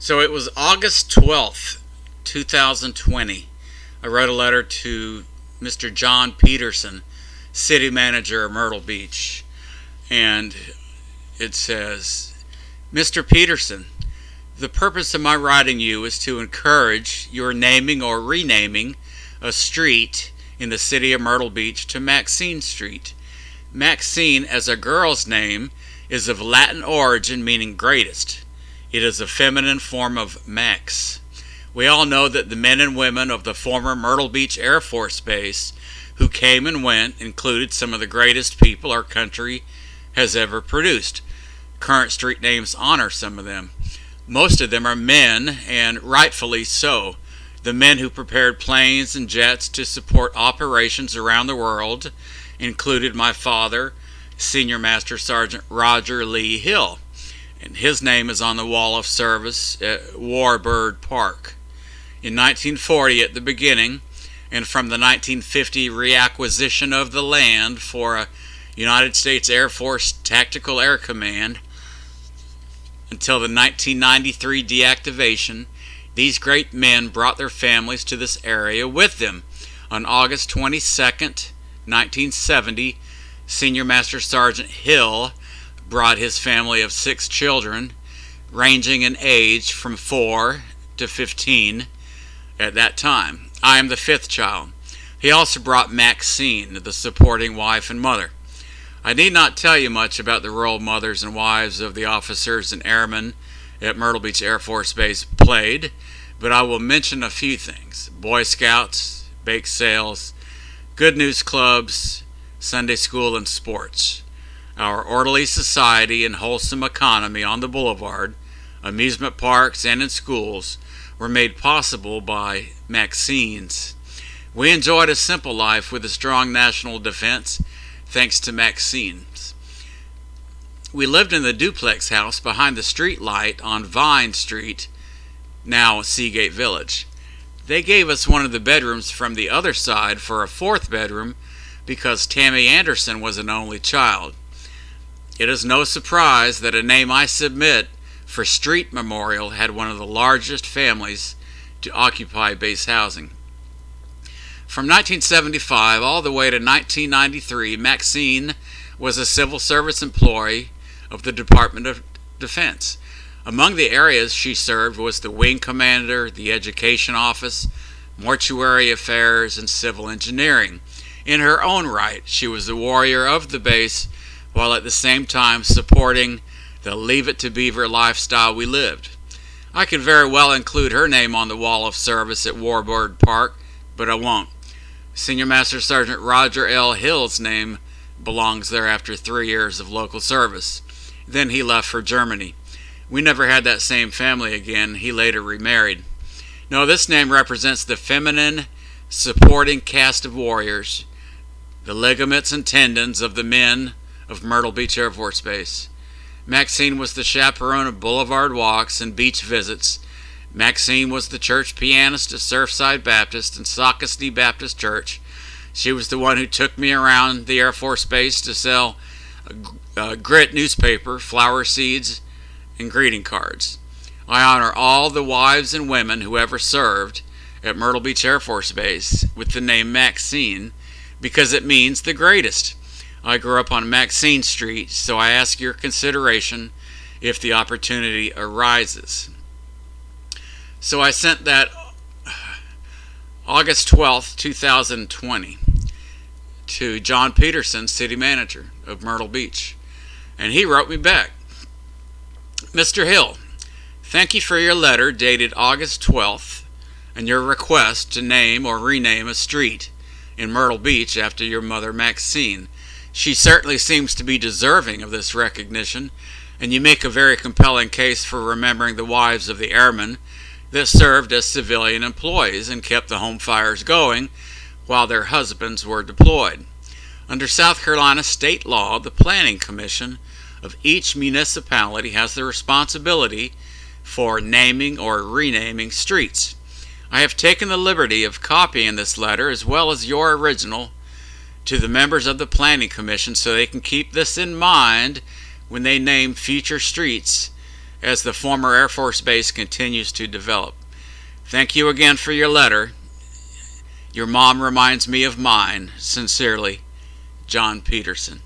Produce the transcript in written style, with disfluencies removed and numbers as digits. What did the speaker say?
So it was August 12th, 2020. I wrote a letter to Mr. John Peterson, city manager of Myrtle Beach. And it says, Mr. Peterson, the purpose of my writing you is to encourage your naming or renaming a street in the city of Myrtle Beach to Maxine Street. Maxine, as a girl's name, is of Latin origin meaning greatest. It is a feminine form of Max. We all know that the men and women of the former Myrtle Beach Air Force Base who came and went included some of the greatest people our country has ever produced. Current street names honor some of them. Most of them are men, and rightfully so. The men who prepared planes and jets to support operations around the world included my father, Senior Master Sergeant Roger Lee Hill, and his name is on the wall of service at Warbird Park. In 1940 at the beginning, and from the 1950 reacquisition of the land for a United States Air Force Tactical Air Command until the 1993 deactivation, these great men brought their families to this area with them. On August 22nd, 1970, Senior Master Sergeant Hill brought his family of 6 children, ranging in age from 4 to 15 at that time. I am the 5th child. He also brought Maxine, the supporting wife and mother. I need not tell you much about the role mothers and wives of the officers and airmen at Myrtle Beach Air Force Base played, but I will mention a few things. Boy Scouts, bake sales, good news clubs, Sunday school, and sports. Our orderly society and wholesome economy on the boulevard, amusement parks, and in schools were made possible by Maxine's. We enjoyed a simple life with a strong national defense thanks to Maxine's. We lived in the duplex house behind the street light on Vine Street, now Seagate Village. They gave us one of the bedrooms from the other side for a 4th bedroom because Tammy Anderson was an only child. It is no surprise that a name I submit for street memorial had one of the largest families to occupy base housing. From 1975 all the way to 1993, Maxine was a civil service employee of the Department of Defense. Among the areas she served was the wing commander, the education office, mortuary affairs, and civil engineering. In her own right, she was the warrior of the base, while at the same time supporting the Leave It to Beaver lifestyle we lived. I could very well include her name on the wall of service at Warbird Park, but I won't. Senior Master Sergeant Roger L. Hill's name belongs there after 3 years of local service. Then he left for Germany. We never had that same family again. He later remarried. No, this name represents the feminine, supporting cast of warriors, the ligaments and tendons of the men of Myrtle Beach Air Force Base. Maxine was the chaperone of boulevard walks and beach visits. Maxine was the church pianist at Surfside Baptist and Sockasty Baptist Church. She was the one who took me around the Air Force Base to sell a grit newspaper, flower seeds, and greeting cards. I honor all the wives and women who ever served at Myrtle Beach Air Force Base with the name Maxine because it means the greatest. I grew up on Maxine Street, so I ask your consideration if the opportunity arises. So I sent that August 12th, 2020 to John Peterson, city manager of Myrtle Beach, and he wrote me back. Mr. Hill, thank you for your letter dated August 12th and your request to name or rename a street in Myrtle Beach after your mother Maxine. She certainly seems to be deserving of this recognition, and you make a very compelling case for remembering the wives of the airmen that served as civilian employees and kept the home fires going while their husbands were deployed. Under South Carolina state law, the Planning Commission of each municipality has the responsibility for naming or renaming streets. I have taken the liberty of copying this letter as well as your original to the members of the Planning Commission so they can keep this in mind when they name future streets as the former Air Force Base continues to develop. Thank you again for your letter. Your mom reminds me of mine. Sincerely, John Peterson.